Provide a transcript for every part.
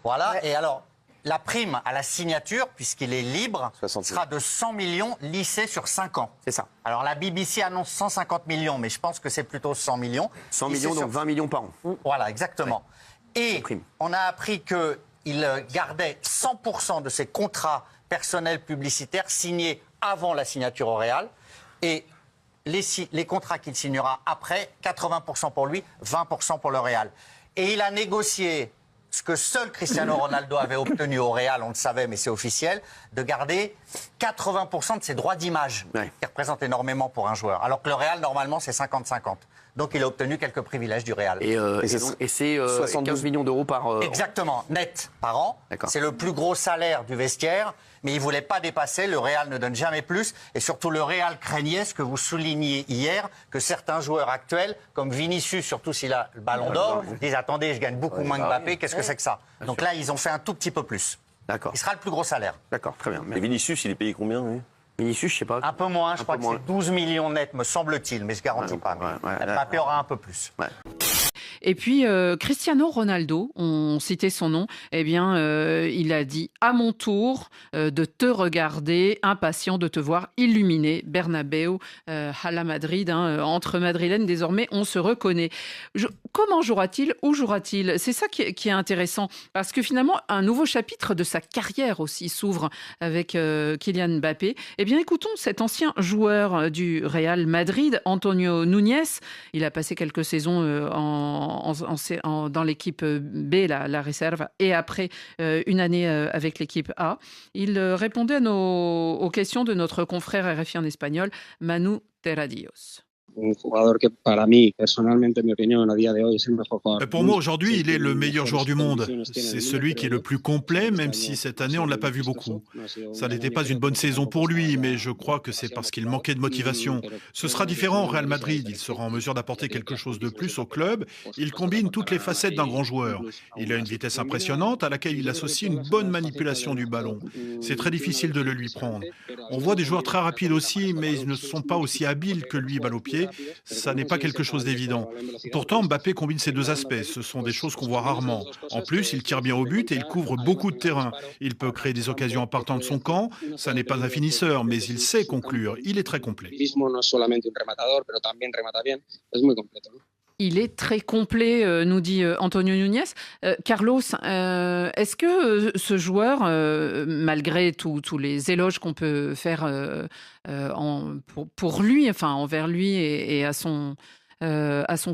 Voilà, et alors, la prime à la signature, puisqu'il est libre, 60 000. sera de 100 millions lissés sur 5 ans. C'est ça. Alors la BBC annonce 150 millions, mais je pense que c'est plutôt 100 millions. 100 lissés millions, donc 20 millions par an. Voilà, exactement. Et prime. on a appris qu'il gardait 100% de ses contrats personnels publicitaires signés avant la signature au Real. Et les contrats qu'il signera après, 80% pour lui, 20% pour le Real. Et il a négocié ce que seul Cristiano Ronaldo avait obtenu au Real, on le savait, mais c'est officiel, de garder 80% de ses droits d'image, qui représentent énormément pour un joueur. Alors que le Real, normalement, c'est 50-50. Donc il a obtenu quelques privilèges du Real. Et c'est 72 millions d'euros par an. Exactement, net par an. C'est le plus gros salaire du vestiaire, mais il ne voulait pas dépasser. Le Real ne donne jamais plus. Et surtout, le Real craignait, ce que vous souligniez hier, que certains joueurs actuels, comme Vinicius, surtout s'il a le ballon d'or, disent « Attendez, je gagne beaucoup moins que Mbappé, qu'est-ce que c'est que ça ?» Donc là, ils ont fait un tout petit peu plus. D'accord. Il sera le plus gros salaire. D'accord, très bien. Et Vinicius, il est payé combien, lui ? Vinicius, je sais pas. Un peu moins, je crois que c'est 12 millions net, me semble-t-il, mais je ne garantis pas. Mbappé aura un peu plus. Et puis, Cristiano Ronaldo, on citait son nom, eh bien, il a dit « À mon tour de te regarder, impatient de te voir illuminer Bernabéu à la Madrid. Entre Madrilènes, désormais, on se reconnaît. » Comment jouera-t-il? Où jouera-t-il? C'est ça qui est intéressant, parce que finalement, un nouveau chapitre de sa carrière aussi s'ouvre avec Kylian Mbappé. Eh bien, écoutons cet ancien joueur du Real Madrid, Antonio Núñez. Il a passé quelques saisons dans l'équipe B, la réserve, et après une année avec l'équipe A. Il répondait aux questions de notre confrère RFI en espagnol, Manu Terradillos. Pour moi, aujourd'hui, il est le meilleur joueur du monde. C'est celui qui est le plus complet, même si cette année, on ne l'a pas vu beaucoup. Ça n'était pas une bonne saison pour lui, mais je crois que c'est parce qu'il manquait de motivation. Ce sera différent au Real Madrid. Il sera en mesure d'apporter quelque chose de plus au club. Il combine toutes les facettes d'un grand joueur. Il a une vitesse impressionnante à laquelle il associe une bonne manipulation du ballon. C'est très difficile de le lui prendre. On voit des joueurs très rapides aussi, mais ils ne sont pas aussi habiles que lui, balle au pied. Ça n'est pas quelque chose d'évident. Pourtant, Mbappé combine ces deux aspects. Ce sont des choses qu'on voit rarement. En plus, il tire bien au but et il couvre beaucoup de terrain. Il peut créer des occasions en partant de son camp. Ça n'est pas un finisseur, mais il sait conclure. Il est très complet. Il est très complet, nous dit Antonio Núñez. Carlos, est-ce que ce joueur, malgré tous les éloges qu'on peut faire pour lui, enfin envers lui et à son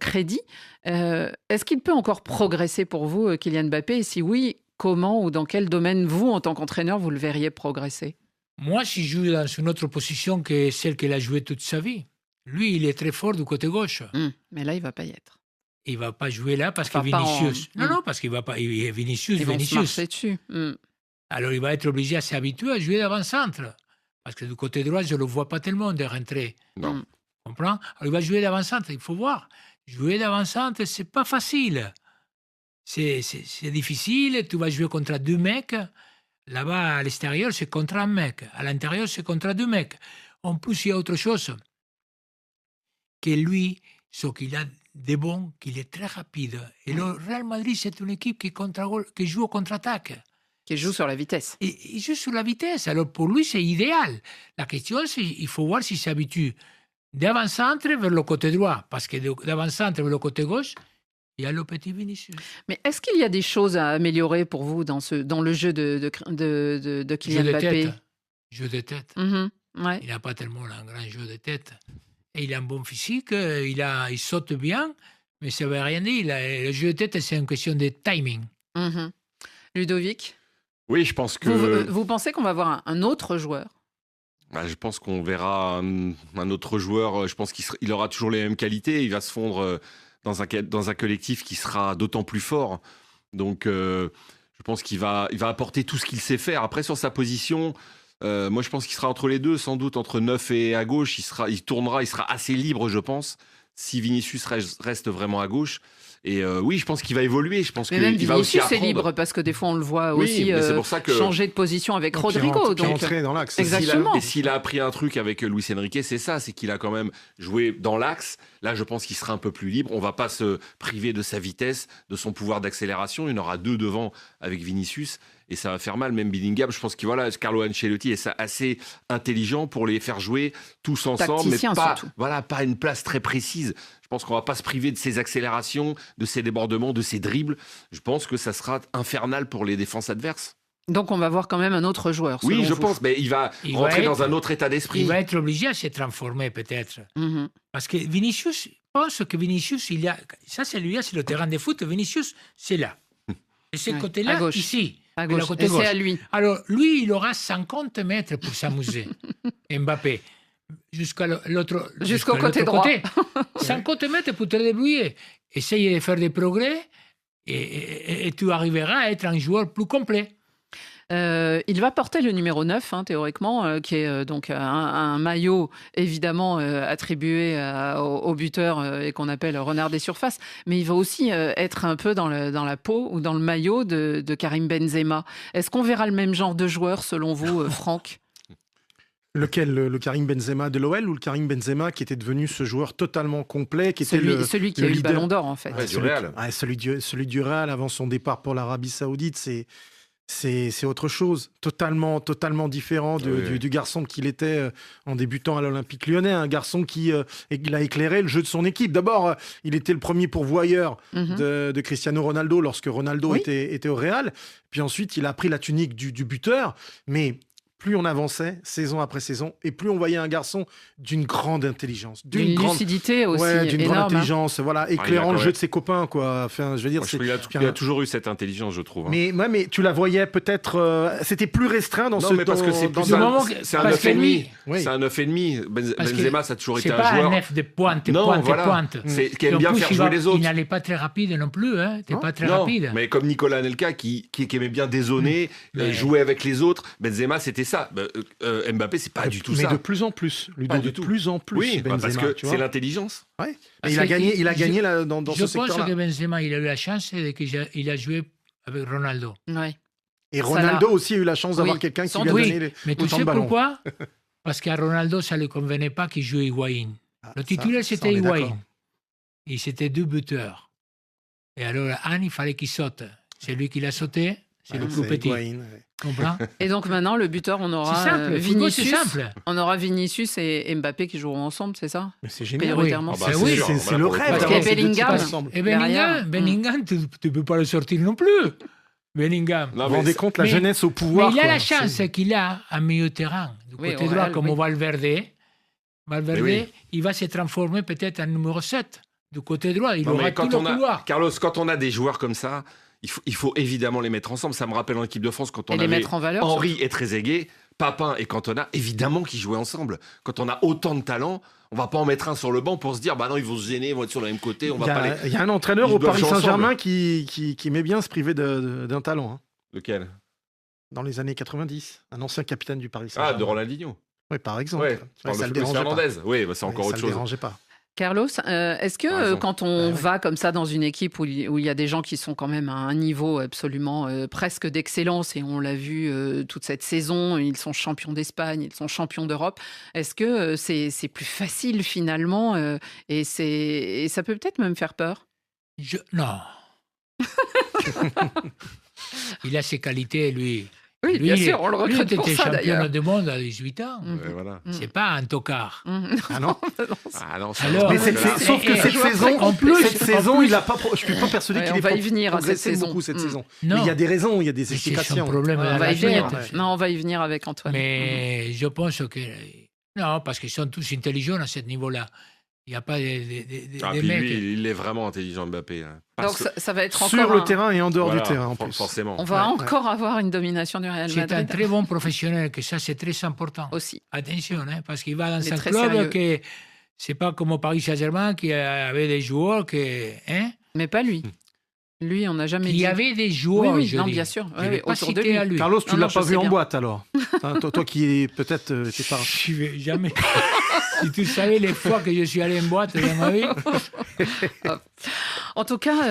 crédit, est-ce qu'il peut encore progresser pour vous, Kylian Mbappé? Et si oui, comment ou dans quel domaine, vous, en tant qu'entraîneur, vous le verriez progresser? Moi, si je joue dans une autre position que celle qu'il a jouée toute sa vie. Lui, il est très fort du côté gauche. Mais là, il ne va pas y être. Il ne va pas jouer là parce que Vinicius... Non, parce qu'il va pas... Vinicius. Ils vont se marcher dessus. Alors, il va être obligé à s'habituer à jouer d'avant-centre. Parce que du côté droit, je ne le vois pas tellement de rentrer. Non. Comprends? Alors, il va jouer d'avant-centre. Il faut voir. Jouer d'avant-centre, ce n'est pas facile. C'est difficile. Tu vas jouer contre deux mecs. Là-bas, à l'extérieur, c'est contre un mec. À l'intérieur, c'est contre deux mecs. En plus, il y a autre chose. Que lui, ce qu'il a de bon, qu'il est très rapide. Et le Real Madrid, c'est une équipe qui joue au contre-attaque. Qui joue sur la vitesse. Il joue sur la vitesse. Alors pour lui, c'est idéal. La question, c'est qu'il faut voir s'il s'habitue d'avant-centre vers le côté droit. Parce que d'avant-centre vers le côté gauche, il y a le petit Vinicius. Mais est-ce qu'il y a des choses à améliorer pour vous dans le jeu de Kylian Mbappé? Jeu de tête. Ouais. Il n'a pas tellement un grand jeu de tête. Et il a un bon physique, il saute bien, mais ça ne veut rien dire. Le jeu de tête, c'est une question de timing. Ludovic? Oui, je pense que... Vous pensez qu'on va voir un autre joueur? Je pense qu'on verra un autre joueur. Je pense qu'il aura toujours les mêmes qualités. Il va se fondre dans un collectif qui sera d'autant plus fort. Donc, je pense qu'il va apporter tout ce qu'il sait faire. Après, sur sa position... moi, je pense qu'il sera entre les deux, sans doute entre 9 et à gauche. Il tournera, il sera assez libre, je pense, si Vinicius reste vraiment à gauche. Et oui, je pense qu'il va évoluer. Je pense Mais même qu'il va aussi Vinicius est apprendre. libre parce que des fois on le voit Oui, aussi mais c'est pour ça que- changer de position avec Puis Rodrigo. puis Donc entrer dans l'axe. Exactement. Et s'il a appris un truc avec Luis Enrique, c'est ça, c'est qu'il a quand même joué dans l'axe. Là, je pense qu'il sera un peu plus libre. On va pas se priver de sa vitesse, de son pouvoir d'accélération. Il y en aura 2 devant avec Vinicius. Et ça va faire mal, même Bellingham. Je pense que voilà, Carlo Ancelotti est assez intelligent pour les faire jouer tous ensemble, Tacticien, mais pas, surtout. voilà, pas à une place très précise. Je pense qu'on va pas se priver de ses accélérations, de ses débordements, de ses dribbles. Je pense que ça sera infernal pour les défenses adverses. Donc on va voir quand même un autre joueur. Oui, selon je vous. pense, mais il va Il rentrer va dans être- un autre état d'esprit. Il va être obligé à se transformer peut-être. Mhm. Parce que Vinicius, je pense que Vinicius, ça c'est lui, c'est le terrain de foot. Vinicius, c'est là. Et ce Ouais, à côté-là, gauche. ici. À de la gauche. côté Et gauche. c'est à lui. Alors, lui, il aura 50 mètres pour s'amuser. Mbappé. Jusqu'au Jusqu'au côté droit. 50 mètres pour te débrouiller. Essaye de faire des progrès et tu arriveras à être un joueur plus complet. Il va porter le numéro 9, théoriquement, qui est donc un maillot évidemment attribué au buteur et qu'on appelle renard des surfaces, mais il va aussi être un peu dans la peau ou dans le maillot de Karim Benzema. Est-ce qu'on verra le même genre de joueur selon vous, Franck ? Lequel, le Karim Benzema de l'OL ou le Karim Benzema qui était devenu ce joueur totalement complet, qui était Celui qui a eu le leader. ballon d'or, en fait. Ouais, du Real. Celui du Real avant son départ pour l'Arabie Saoudite, c'est autre chose, totalement différent du garçon qu'il était en débutant à l'Olympique Lyonnais, un garçon qui il a éclairé le jeu de son équipe. D'abord, il était le premier pourvoyeur de Cristiano Ronaldo lorsque Ronaldo était au Real, puis ensuite il a pris la tunique du buteur, mais plus on avançait, saison après saison, et plus on voyait un garçon d'une grande intelligence, D'une lucidité aussi d'une énorme. grande intelligence, voilà, éclairant il a le quand jeu même- de ses copains, quoi. Enfin, je veux dire, Moi, je trouve qu'il a toujours eu cette intelligence, je trouve. hein. mais tu la voyais peut-être, c'était plus restreint dans Non, ce mais parce que c'est dans plus ce un- moment que- c'est un parce 9,5. que lui- Oui. C'est un 9,5. Parce que Benzema, ça a toujours c'est été un pas un joueur. nef de pointe, Non, pointe, voilà. pointe. C'est qui Et aime en bien plus, faire jouer les autres. Il n'allait pas très rapide non plus, hein. T'es pas très Non, rapide. mais comme Nicolas Anelka qui aimait bien dézonner, Mais- jouer avec les autres, Benzema c'était ça. Mbappé c'est pas du tout mais ça. de plus en plus, Pas de du tout. plus en plus. Oui, Benzema, parce que tu c'est vois. l'intelligence. Ouais. Parce Et il a que gagné là, dans Je ce pense secteur-là. que Benzema, il a eu la chance qu'il a joué avec Ronaldo. Ouais. Et Ça Ronaldo l'a- aussi a eu la chance d'avoir Oui, quelqu'un qui sans lui a doute. donné les- Mais tu autant sais de ballons. pourquoi? Parce qu'à Ronaldo, ça ne lui convenait pas qu'il joue Higuaín. Ah, Le titulaire, ça, c'était on est Higuaín. d'accord. Et c'était 2 buteurs. Et alors, Anne, il fallait qu'il saute. C'est lui qui l'a sauté, c'est le Ouais, plus c'est petit. Higuaín, ouais. Comprends? Et donc maintenant, le buteur, on C'est aura simple. Le football, c'est Vinicius. simple. On aura Vinicius et Mbappé qui joueront ensemble, c'est ça? Mais c'est génial. Prioritairement. Ah bah, C'est c'est oui, sûr. C'est Voilà, le pour le rêve coup. Parce d'avoir qu'il y a ces deux types Bellingham. ensemble. Et Derrière. Bellingham, tu ne peux pas le sortir non plus. Bellingham. Non, Vous vous mais rendez compte la mais- jeunesse au Mais pouvoir. il a quoi. la chance C'est- qu'il a un milieu de terrain, du Oui, côté au droit, Real, comme oui. Valverde. Valverde, Mais oui. il va se transformer peut-être en numéro 7, du côté droit. Il Non, aura mais tout quand le on a couloir. Carlos, quand on a des joueurs comme ça, il faut évidemment les mettre ensemble. Ça me rappelle en équipe de France quand on Et les avait mettre en valeur. Henry et Trezeguet, Papin et Cantona, évidemment qu'ils jouaient ensemble. Quand on a autant de talent, on va pas en mettre un sur le banc pour se dire bah non ils vont se gêner, ils vont être sur le même côté, on Il va y, pas a, les. il y a un entraîneur Ils au doivent Paris jouer Saint-Germain qui aimait bien se priver d'un talent, hein, Lequel? dans les années 90. Un ancien capitaine du Paris Ah, Saint-Germain. de Ronaldinho. Oui, par exemple. Ouais. Ouais, Par ça le le dérangeait pas. Fernandez. Oui, bah, c'est Ouais, encore ça autre le chose. dérangeait pas. Carlos, est-ce que Par exemple. quand on ouais. va comme ça dans une équipe où il y a des gens qui sont quand même à un niveau absolument presque d'excellence, et on l'a vu toute cette saison, ils sont champions d'Espagne, ils sont champions d'Europe, est-ce que c'est plus facile finalement et ça peut peut-être même faire peur? Non. Il a ses qualités, lui. Oui, Lui, bien sûr, on le lui, recrute il pour était ça champion d'ailleurs. du monde à 18 ans. Mm. Ouais, voilà. C'est pas un tocard. Ah non. Ah non, ça Alors, va. Mais sauf que et- cette et- saison, en plus- cette saison, il a pas. Je suis pas persuadé Ouais, qu'il on ait va pas y venir à cette progressé saison. beaucoup cette saison. Non. Mais il y a des raisons, il y a des Mais c'est son explications. problème Ouais, dans On la va y venir. tête. Non, on va y venir avec Antoine. Mais je pense que... Non, parce qu'ils sont tous intelligents à ce niveau-là. Il n'y a pas Ah, des puis mecs... lui, il est vraiment intelligent, Mbappé. hein. Donc Parce que- ça va être encore Sur le terrain et en dehors voilà, du terrain en plus. Forcément. On va Ouais, encore avoir une domination du Real C'est un Madrid très bon professionnel, que ça, c'est très important. aussi. Attention, hein, parce qu'il va dans Il est un très club sérieux. que c'est pas comme au Paris Saint-Germain qui avait des joueurs Mais pas lui. Lui, on n'a jamais il dit. y avait des Oui, joueurs. oui, je non, dis. bien sûr. Je Oui, l'ai oui, pas autour de cité lui. à lui. Carlos, tu Non, l'as non, pas je vu sais en bien. boîte alors. Hein, toi qui peut-être t'es pas. Je vais jamais. Si tu savais les fois que je suis allé en boîte dans ma vie. En tout cas,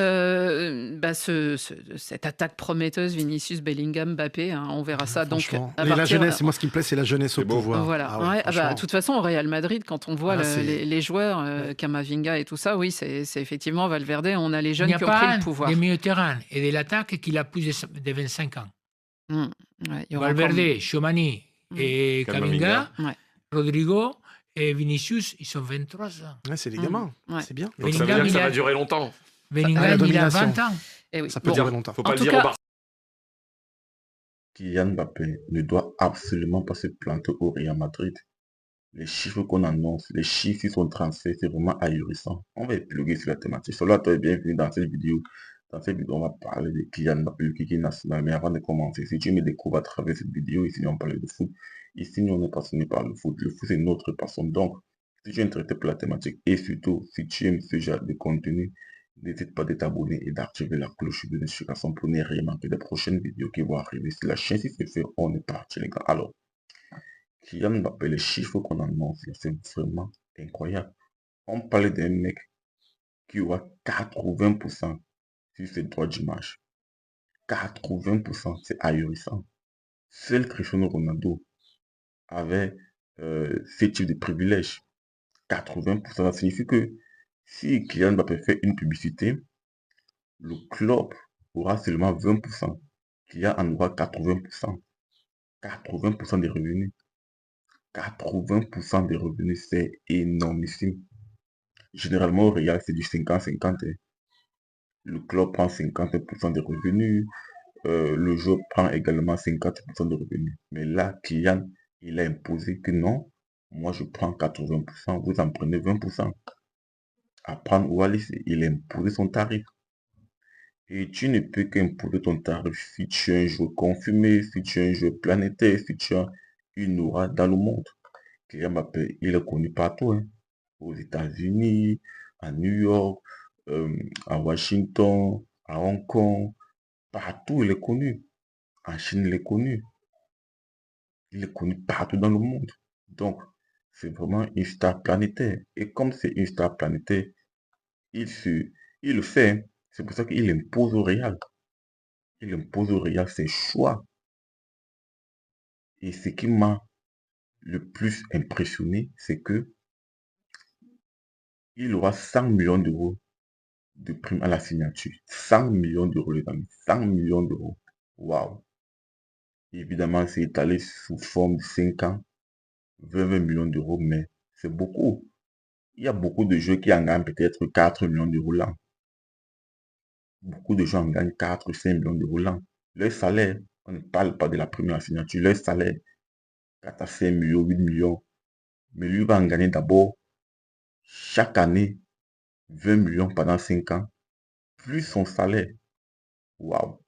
cette attaque prometteuse, Vinicius, Bellingham, Mbappé, hein, on verra ça. Donc, Franchement. à Et la partir, jeunesse, moi, ce qui me plaît, c'est la jeunesse au C'est beau. pouvoir. voilà. Ah ouais, Ouais, franchement. de toute façon, au Real Madrid, quand on voit Ah, c'est- les joueurs, Ouais. Camavinga et tout ça, oui, c'est effectivement Valverde. On a les Il jeunes n'y a qui ont pris pas le un pouvoir. des milieux de terrain et de l'attaque qu'il a plus de 25 ans. Mm. Ouais, il y aura Valverde, Tchouaméni et Camavinga. Camavinga, Ouais. Rodrigo et Vinicius, ils sont 23 ans. Ouais, c'est des Mm. gamins. Ouais. C'est bien. Donc ça veut Bellingham, dire que ça il a- va durer longtemps. Bellingham, la il a domination. 20 ans. Et oui. Ça peut Bon, durer longtemps. Faut pas En le tout dire cas- au Barça. Kylian Mbappé ne doit absolument pas se planter au Real Madrid. Les chiffres qu'on annonce, les chiffres sur son transfert, c'est vraiment ahurissant. On va épiloguer sur la thématique. Sois toi et bienvenue dans cette vidéo. Dans cette vidéo, on va parler de Kylian Mbappé, le kiki national. Mais avant de commencer, si tu me découvres à travers cette vidéo, ici on parle de foot. Ici, nous, on est passionné par le foot. Le foot, c'est notre passion. Donc, si tu es intéressé par la thématique et surtout, si tu aimes ce genre de contenu, n'hésite pas de t'abonner et d'activer la cloche de notification pour ne rien manquer des prochaines vidéos qui vont arriver sur la chaîne. Si c'est fait, on est parti, les gars. Alors, Kylian Mbappé, les chiffres qu'on annonce, c'est vraiment incroyable. On parlait d'un mec qui aura 80% sur ses droits d'image. 80%, c'est ahurissant. Seul Cristiano Ronaldo avait ce type de privilège. 80%, ça signifie que si Kylian Mbappé fait une publicité, le club aura seulement 20%. Kylian en aura 80%. 80% des revenus. 80% des revenus, c'est énormissime. Généralement, au Real, c'est du 50-50. Le club prend 50% des revenus. Le joueur prend également 50% de revenus. Mais là, Kylian, il a imposé que non, moi je prends 80%, vous en prenez 20%. À prendre ou à laisser, il a imposé son tarif. Et tu ne peux qu'imposer ton tarif si tu es un joueur confirmé, si tu es un joueur planétaire, si tu as une aura dans le monde. Kylian Mbappé, il est connu partout, hein. Aux États-Unis, à New York, à Washington, à Hong Kong, partout il est connu. En Chine, il est connu. Il est connu partout dans le monde. Donc, c'est vraiment une star planétaire. Et comme c'est une star planétaire, il le fait, hein. C'est pour ça qu'il impose au Real. Il impose au Real ses choix. Et ce qui m'a le plus impressionné, c'est que il aura 100 millions d'euros de prime à la signature. 100 millions d'euros, les amis. 100 millions d'euros. Waouh. Évidemment, c'est étalé sous forme de 5 ans. 20 millions d'euros, mais c'est beaucoup. Il y a beaucoup de jeux qui en gagnent peut-être 4 millions d'euros là. Beaucoup de gens en gagnent 4 ou 5 millions d'euros là. Leur salaire, on ne parle pas de la première signature, leur salaire, 4 à 5 millions, 8 millions. Mais lui va en gagner d'abord chaque année 20 millions pendant 5 ans, plus son salaire. Waouh!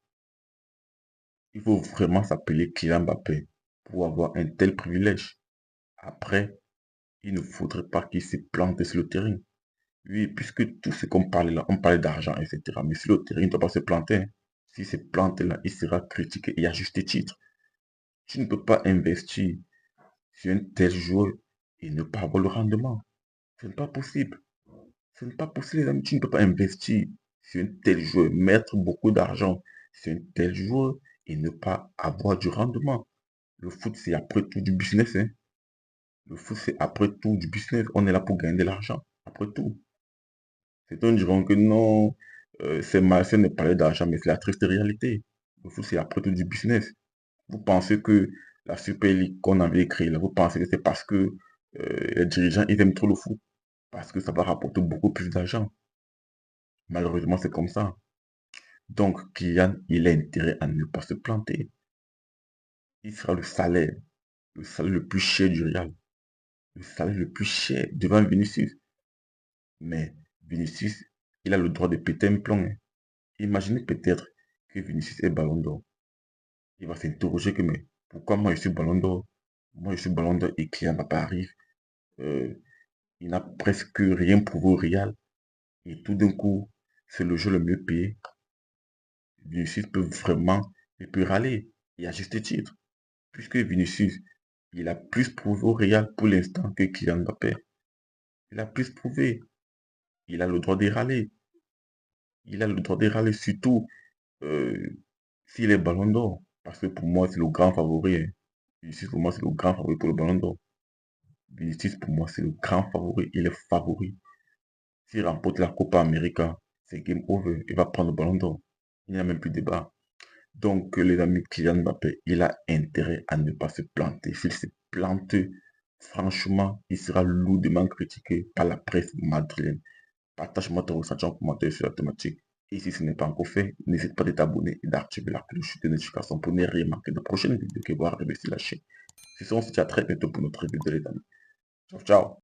Il faut vraiment s'appeler Kylian Mbappé pour avoir un tel privilège. Après, il ne faudrait pas qu'il se plante sur le terrain. Oui, puisque tout ce qu'on parle là, on parle d'argent, etc. Mais sur le terrain, il ne doit pas se planter, hein. S'il se plante là, il sera critiqué et à juste titre. Tu ne peux pas investir sur un tel joueur et ne pas avoir le rendement. Ce n'est pas possible. Ce n'est pas possible, les amis. Tu ne peux pas investir sur un tel joueur, mettre beaucoup d'argent sur un tel joueur et ne pas avoir du rendement. Le foot, c'est après tout du business, hein. Le foot, c'est après tout du business. On est là pour gagner de l'argent. Après tout. Certains diront que non, c'est malsain de parler d'argent, mais c'est la triste réalité. Le foot, c'est après tout du business. Vous pensez que la Super League qu'on avait créée, là, vous pensez que c'est parce que les dirigeants, ils aiment trop le foot, parce que ça va rapporter beaucoup plus d'argent. Malheureusement, c'est comme ça. Donc, Kylian, il a intérêt à ne pas se planter. Il sera le salaire le plus cher du Real, le salaire le plus cher devant Vinicius. Mais Vinicius, il a le droit de péter un plomb, hein. Imaginez peut-être que Vinicius est ballon d'or. Il va s'interroger que, mais pourquoi moi je suis ballon d'or? Moi je suis ballon d'or et Kylian Mbappé arrive. Il n'a presque rien prouvé au Real. Et tout d'un coup, c'est le jeu le mieux payé. Vinicius peut vraiment, il peut râler. Et à juste titre. Puisque Vinicius, il a plus prouvé au Real pour l'instant que Kylian Mbappé. Il a plus prouvé. Il a le droit de râler. il a le droit de râler, surtout s'il est ballon d'or. Parce que pour moi, c'est le grand favori. Hein. Vinicius, pour moi, c'est le grand favori pour le ballon d'or. Vinicius, pour moi, c'est le grand favori. Il est favori. S'il remporte la Copa América, c'est game over. Il va prendre le ballon d'or. Il n'y a même plus de débat. Donc, les amis, Kylian Mbappé, il a intérêt à ne pas se planter. S'il se plante, franchement, il sera lourdement critiqué par la presse madrilène. Partage-moi ton ressenti en commentaire sur la thématique. Et si ce n'est pas encore fait, n'hésite pas à t'abonner et d'activer la cloche de notification pour ne rien manquer de prochaines vidéos qui vont arriver sur la chaîne. C'est ça, on se dit à très bientôt pour notre vidéo, les amis. Ciao, ciao.